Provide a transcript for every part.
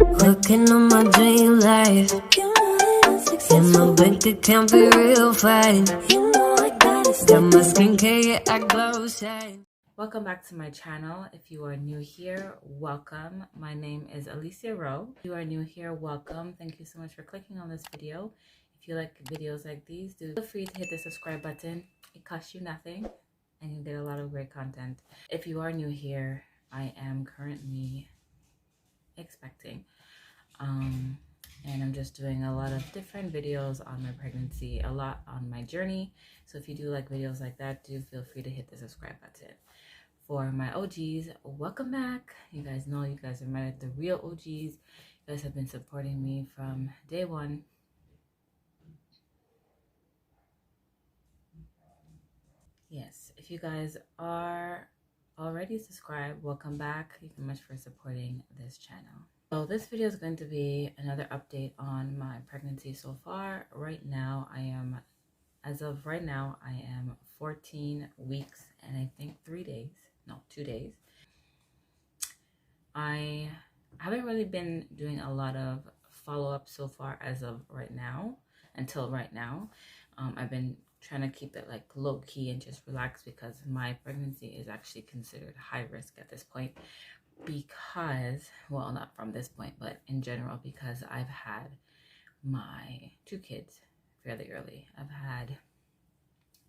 Looking on my dream life, and my bank account be real fine. Got my skincare, yeah, I glow shine. Welcome back to my channel. If you are new here, welcome. My name is Alicia Rowe. If you are new here, welcome. Thank you so much for clicking on this video. If you like videos like these, do feel free to hit the subscribe button. It costs you nothing and you get a lot of great content. If you are new here, I am currently expecting. And I'm just doing a lot of different videos on my pregnancy, a lot on my journey. So if you do like videos like that, do feel free to hit the subscribe button. For my OGs, welcome back. You guys know you guys are the real OGs. You guys have been supporting me from day one. Yes, if you guys are already subscribed, welcome back. Thank you so much for supporting this channel. So this video is going to be another update on my pregnancy so far. As of right now, I am 14 weeks and I think 2 days. I haven't really been doing a lot of follow-up so far as of right now, until right now. I've been trying to keep it like low-key and just relax because my pregnancy is actually considered high risk at this point because, well, not from this point, but in general, because I've had my 2 kids fairly early. I've had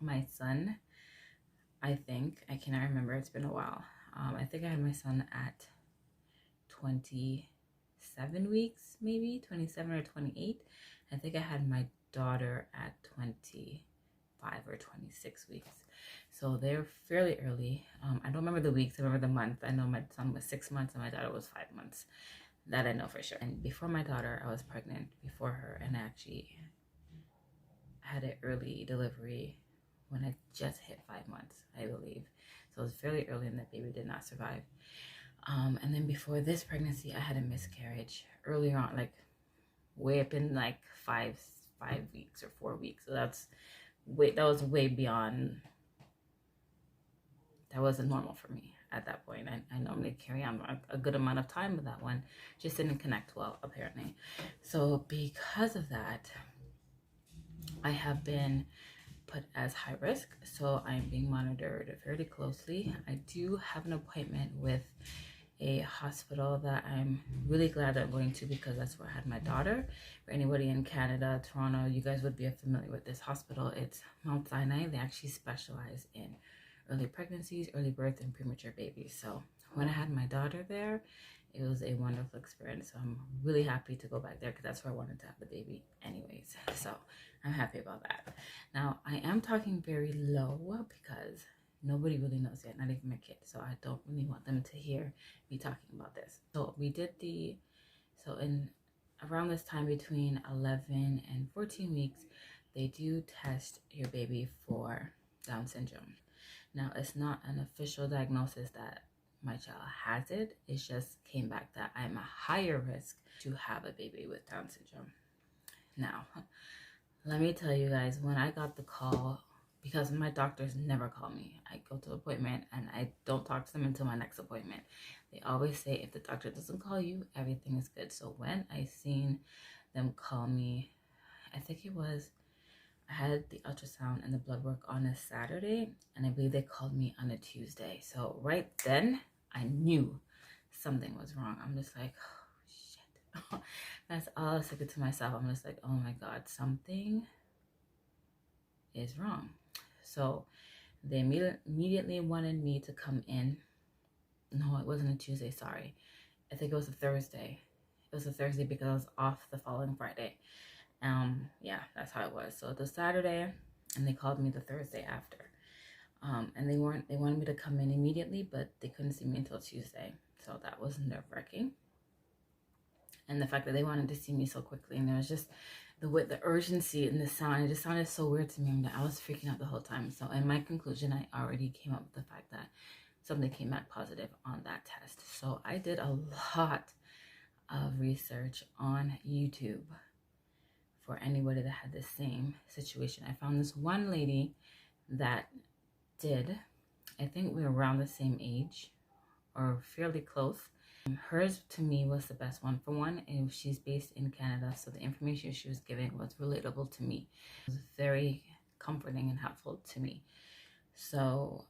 my son, I cannot remember, it's been a while. I think I had my son at 27 weeks, maybe 27 or 28. I think I had my daughter at 25 or 26 weeks. So they're fairly early. I don't remember the weeks, I remember the month. I know my son was 6 months and my daughter was 5 months. That I know for sure. And before my daughter, I was pregnant before her, and I actually had an early delivery when I just hit 5 months, I believe. So it was fairly early and the baby did not survive. And then before this pregnancy, I had a miscarriage earlier on, like way up in like 5 weeks or 4 weeks. So that was way beyond. That wasn't normal for me at that point. I normally carry on a good amount of time, but that one just didn't connect well, apparently. So because of that, I have been put as high risk, so I'm being monitored fairly closely. I do have an appointment with a hospital that I'm really glad I'm going to because that's where I had my daughter. For anybody in Canada, Toronto, you guys would be familiar with this hospital. It's Mount Sinai. They actually specialize in early pregnancies, early birth, and premature babies. So when I had my daughter there, it was a wonderful experience. So I'm really happy to go back there because that's where I wanted to have the baby anyways. So I'm happy about that. Now, I am talking very low because nobody really knows yet, not even my kids. So I don't really want them to hear me talking about this. So in around this time between 11 and 14 weeks, they do test your baby for Down syndrome. Now, it's not an official diagnosis that my child has it. It just came back that I'm a higher risk to have a baby with Down syndrome. Now, let me tell you guys, when I got the call, because my doctors never call me. I go to an appointment and I don't talk to them until my next appointment. They always say if the doctor doesn't call you, everything is good. So when I seen them call me, I had the ultrasound and the blood work on a Saturday, and I believe they called me on a Tuesday. So right then, I knew something was wrong. I'm just like, oh, shit. That's all I was thinking to myself. I'm just like, oh my God, something is wrong. So they immediately wanted me to come in. No, it wasn't a Tuesday, sorry. I think it was a Thursday. It was a Thursday because I was off the following Friday. Yeah, that's how it was. So it was Saturday, and they called me the Thursday after. And they wanted me to come in immediately, but they couldn't see me until Tuesday. So that was nerve-wracking. And the fact that they wanted to see me so quickly, and there was just the urgency in the sound, it just sounded so weird to me. I was freaking out the whole time. So in my conclusion, I already came up with the fact that something came back positive on that test. So I did a lot of research on YouTube for anybody that had the same situation. I found this one lady that did, I think we were around the same age or fairly close. Hers to me was the best one. For one, and she's based in Canada, so the information she was giving was relatable to me. It was very comforting and helpful to me. So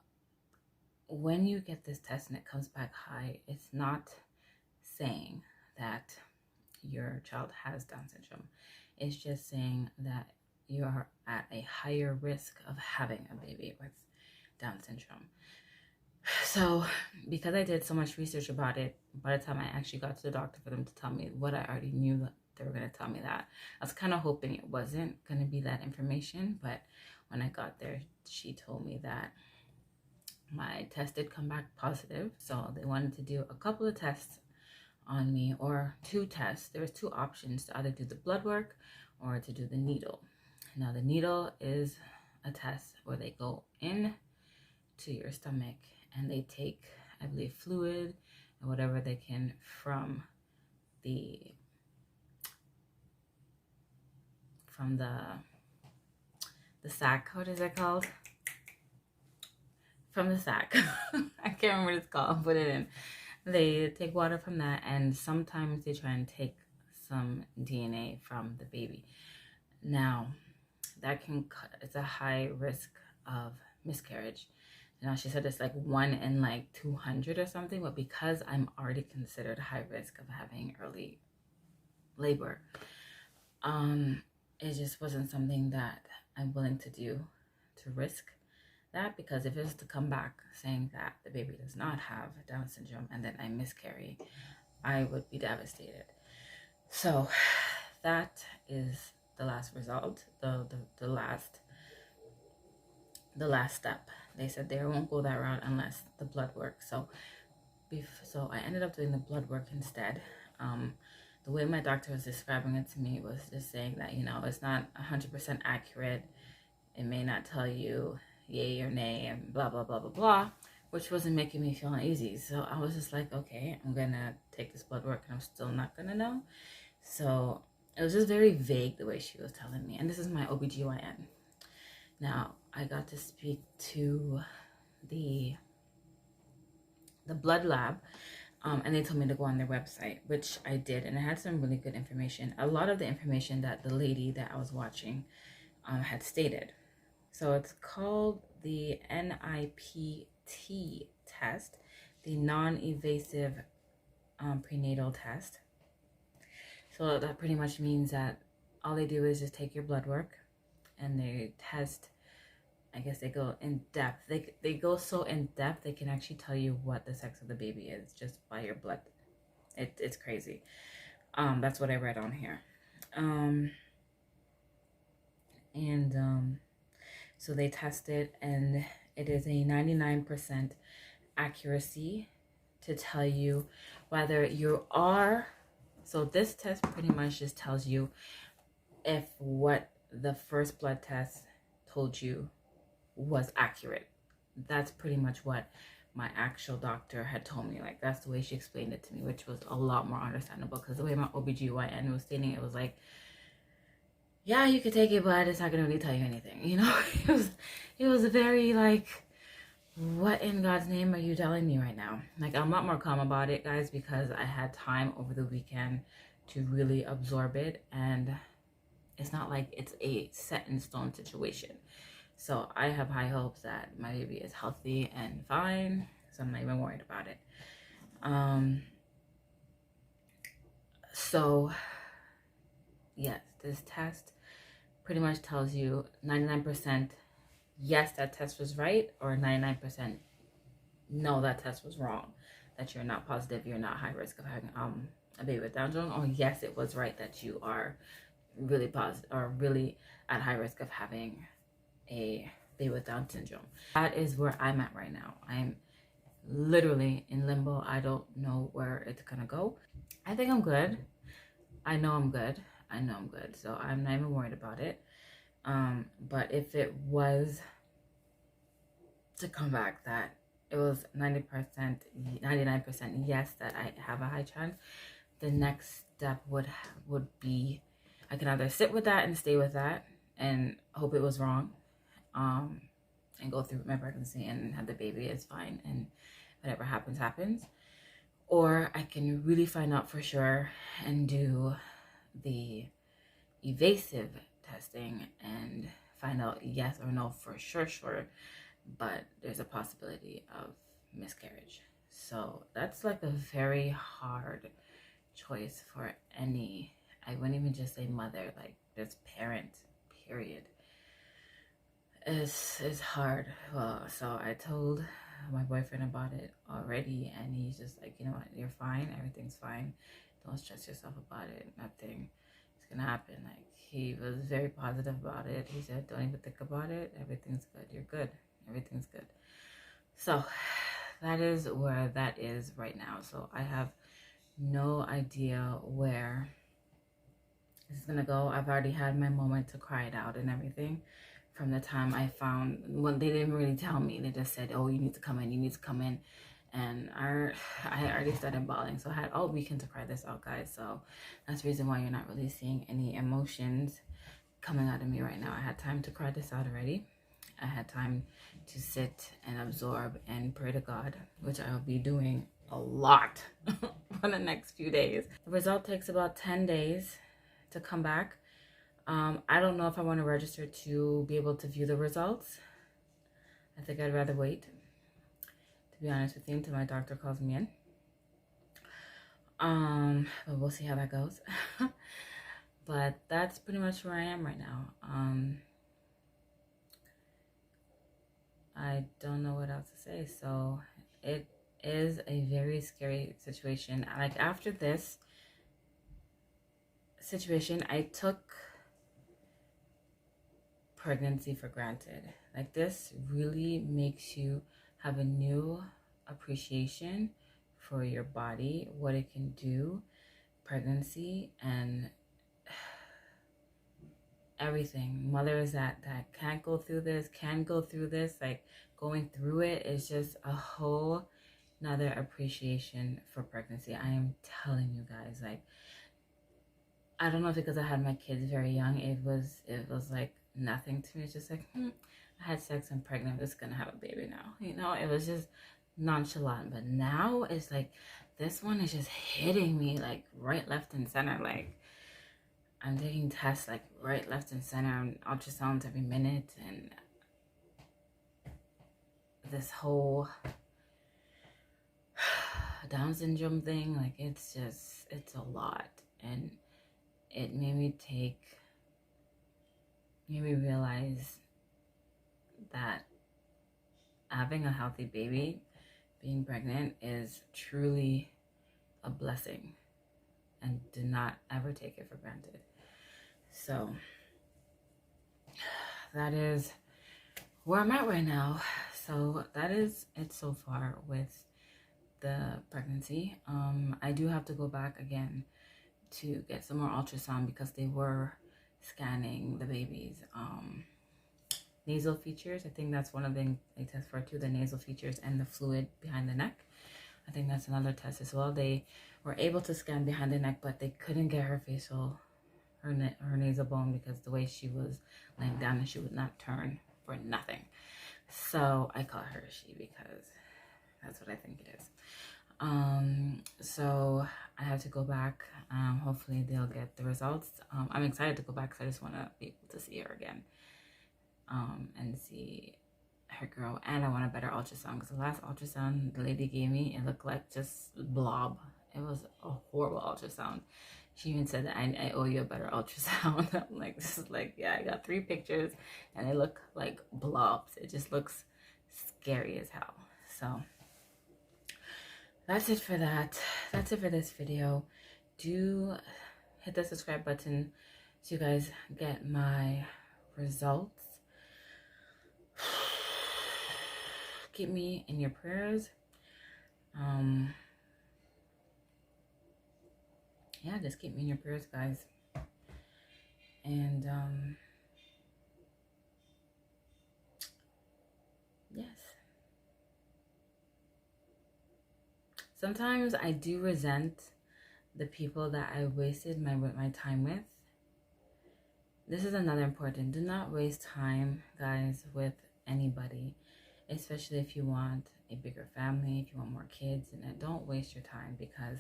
when you get this test and it comes back high, it's not saying that your child has Down syndrome. It's just saying that you are at a higher risk of having a baby with Down syndrome. So because I did so much research about it, by the time I actually got to the doctor for them to tell me what I already knew that they were going to tell me that, I was kind of hoping it wasn't going to be that information. But when I got there, she told me that my test did come back positive. So they wanted to do a couple of tests on me, or 2 tests. There was 2 options, to either do the blood work or to do the needle. Now the needle is a test where they go in to your stomach and they take, I believe, fluid and whatever they can from the sac. What is it called? From the sac. I can't remember what it's called. Put it in. They take water from that, and sometimes they try and take some DNA from the baby. Now, it's a high risk of miscarriage. Now, she said it's like 1 in like 200 or something, but because I'm already considered high risk of having early labor, it just wasn't something that I'm willing to do, to risk that, because if it was to come back saying that the baby does not have Down syndrome and then I miscarry, I would be devastated. So that is the last result, the last step. They said they won't go that route unless the blood work. So I ended up doing the blood work instead. The way my doctor was describing it to me was just saying that, it's not 100% accurate. It may not tell you yay or nay and blah, blah, blah, blah, blah, which wasn't making me feel uneasy. So I was just like, okay, I'm going to take this blood work and I'm still not going to know. So it was just very vague the way she was telling me. And this is my OBGYN. Now, I got to speak to the blood lab, and they told me to go on their website, which I did, and it had some really good information. A lot of the information that the lady that I was watching had stated. So it's called the NIPT test, the non-invasive prenatal test. So that pretty much means that all they do is just take your blood work and they test. I guess they go in depth. They go so in depth they can actually tell you what the sex of the baby is just by your blood. It's crazy. That's what I read on here. So they test it, and it is a 99% accuracy to tell you whether you are. So this test pretty much just tells you if what the first blood test told you was accurate. That's pretty much what my actual doctor had told me. Like, that's the way she explained it to me, which was a lot more understandable, because the way my OBGYN was stating it was like, yeah, you could take it, but it's not gonna really tell you anything, it was very like, what in God's name are you telling me right now? Like, I'm a lot more calm about it, guys, because I had time over the weekend to really absorb it, and it's not like it's a set in stone situation. So I have high hopes that my baby is healthy and fine, so I'm not even worried about it. So yes, this test pretty much tells you 99% yes, that test was right, or 99% no, that test was wrong, that you're not positive, you're not high risk of having a baby with Down syndrome, or yes, it was right that you are really positive or really at high risk of having a baby with Down syndrome. That is where I'm at right now. I'm literally in limbo. I don't know where it's gonna go. I think I'm good. I know I'm good. So I'm not even worried about it. But if it was to come back that it was 90%, 99% yes that I have a high chance, the next step would be, I can either sit with that and stay with that and hope it was wrong, and go through my pregnancy and have the baby, is fine, and whatever happens, or I can really find out for sure and do the evasive testing and find out yes or no for sure, but there's a possibility of miscarriage. So that's like a very hard choice for any, I wouldn't even just say mother, like just parent, period. It's hard. Well, so I told my boyfriend about it already, and he's just like, you know what, you're fine, everything's fine, don't stress yourself about it, nothing is gonna happen. Like, he was very positive about it. He said, don't even think about it, everything's good, you're good, everything's good. So that is where that is right now. So I have no idea where this is gonna go. I've already had my moment to cry it out and everything. From the time I found, well, they didn't really tell me. They just said, oh, you need to come in, you need to come in. And I already started bawling. So I had all weekend to cry this out, guys. So that's the reason why you're not really seeing any emotions coming out of me right now. I had time to cry this out already. I had time to sit and absorb and pray to God, which I will be doing a lot for the next few days. The result takes about 10 days to come back. I don't know if I want to register to be able to view the results. I think I'd rather wait, to be honest with you, until my doctor calls me in. But we'll see how that goes. But that's pretty much where I am right now. I don't know what else to say. So it is a very scary situation. Like, after this situation, I took pregnancy for granted. Like, this really makes you have a new appreciation for your body, what it can do, pregnancy, and everything. Mothers that can't go through this, can go through this, like, going through it is just a whole another appreciation for pregnancy. I am telling you guys, like, I don't know if because I had my kids very young, it was like nothing to me. It's just like, I had sex, I'm pregnant, I'm just gonna have a baby now. You know, it was just nonchalant. But now it's like, this one is just hitting me like right, left, and center. Like, I'm taking tests like right, left, and center, ultrasounds every minute, and this whole Down syndrome thing, like, it's a lot. And it made me realize that having a healthy baby, being pregnant, is truly a blessing, and do not ever take it for granted. So that is where I'm at right now. So that is it so far with the pregnancy. I do have to go back again to get some more ultrasound, because they were scanning the baby's nasal features. I think that's one of the things they test for too, the nasal features and the fluid behind the neck. I think that's another test as well. They were able to scan behind the neck, but they couldn't get her her nasal bone, because the way she was laying down, and she would not turn for nothing. So I call her she, because that's what I think it is. So I have to go back. Hopefully they'll get the results. I'm excited to go back, because I just want to be able to see her again, and see her grow. And I want a better ultrasound, because the last ultrasound the lady gave me, it looked like just blob. It was a horrible ultrasound. She even said that I owe you a better ultrasound. I'm like, this is like, yeah, I got 3 pictures and they look like blobs. It just looks scary as hell. So that's it for that. That's it for this video. Do hit the subscribe button so you guys get my results. Keep me in your prayers. Yeah, just keep me in your prayers, guys. And yes. Sometimes I do resent the people that I wasted my time with. This is another important. Do not waste time, guys, with anybody. especially if you want a bigger family, if you want more kids, and then don't waste your time, because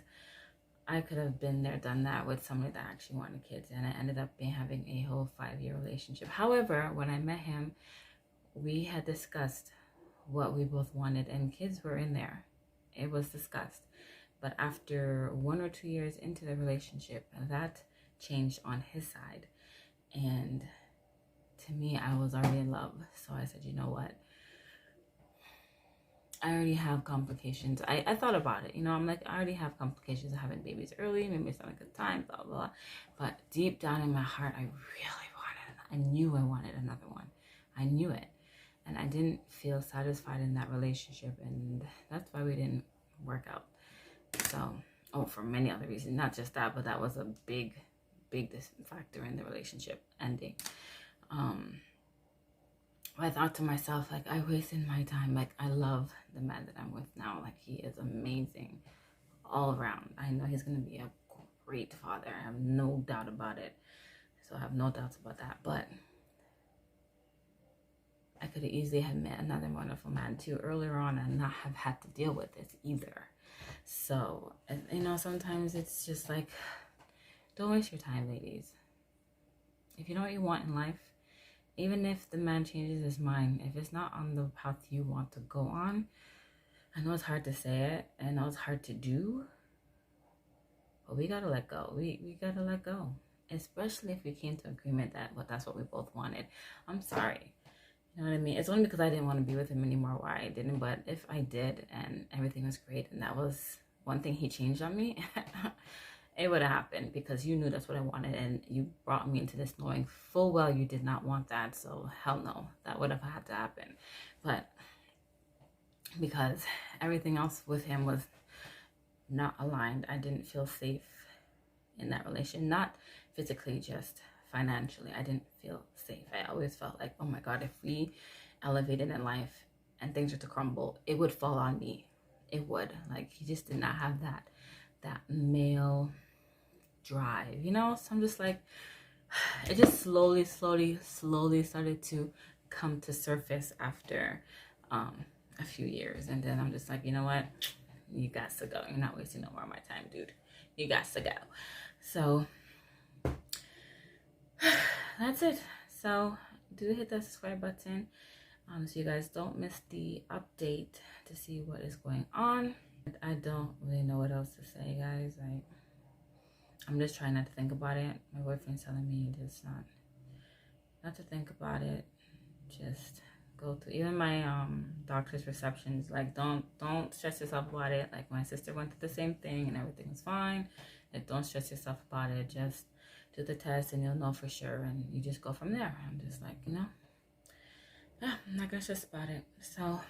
I could have been there, done that with somebody that actually wanted kids, and I ended up having a whole 5-year relationship. However, when I met him, we had discussed what we both wanted, and kids were in there. It was discussed. But after 1 or 2 years into the relationship, that changed on his side. And to me, I was already in love. So I said, you know what? I already have complications. I thought about it. You know, I'm like, I already have complications of having babies early. Maybe it's not a good time, blah, blah, blah. But deep down in my heart, I really wanted it. I knew I wanted another one. I knew it. And I didn't feel satisfied in that relationship. And that's why we didn't work out. So, for many other reasons. Not just that, but that was a big factor in the relationship ending. I thought to myself, like, I wasted my time. Like, I love the man that I'm with now. Like, he is amazing all around. I know he's going to be a great father. I have no doubt about it. So I have no doubts about that. But I could have easily have met another wonderful man too earlier on and not have had to deal with this either. So, you know, sometimes it's just like, don't waste your time, ladies. If you know what you want in life, even if the man changes his mind, if it's not on the path you want to go on, I know it's hard to say it, and I know it's hard to do, but we gotta let go. We gotta let go, especially if we came to agreement that that's what we both wanted. I'm sorry. You know what I mean? It's only because I didn't want to be with him anymore why I didn't. But if I did and everything was great and that was one thing he changed on me, it would have happened, because you knew that's what I wanted and you brought me into this knowing full well you did not want that. So hell no, that would have had to happen. But because everything else with him was not aligned, I didn't feel safe in that relation. Not physically, just financially. I didn't feel safe. I always felt like, oh my God, if we elevated in life and things were to crumble, it would fall on me. It would. Like, he just did not have that male drive, you know? So I'm just like, it just slowly started to come to surface after a few years. And then I'm just like, you know what? You got to go. You're not wasting no more of my time, dude. You got to go. So that's it. So do hit that subscribe button so you guys don't miss the update to see what is going on. I don't really know what else to say, guys. I'm just trying not to think about it. My boyfriend's telling me just not to think about it. Just go to, even my doctor's receptions, like, don't stress yourself about it. Like, my sister went through the same thing and everything was fine. Like, don't stress yourself about it. Just do the test and you'll know for sure, and you just go from there. I'm just like, you know, yeah, I'm not gonna stress about it. So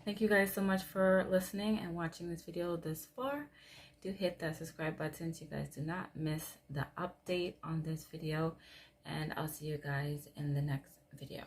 thank you guys so much for listening and watching this video this far. Do hit that subscribe button so you guys do not miss the update on this video, and I'll see you guys in the next video.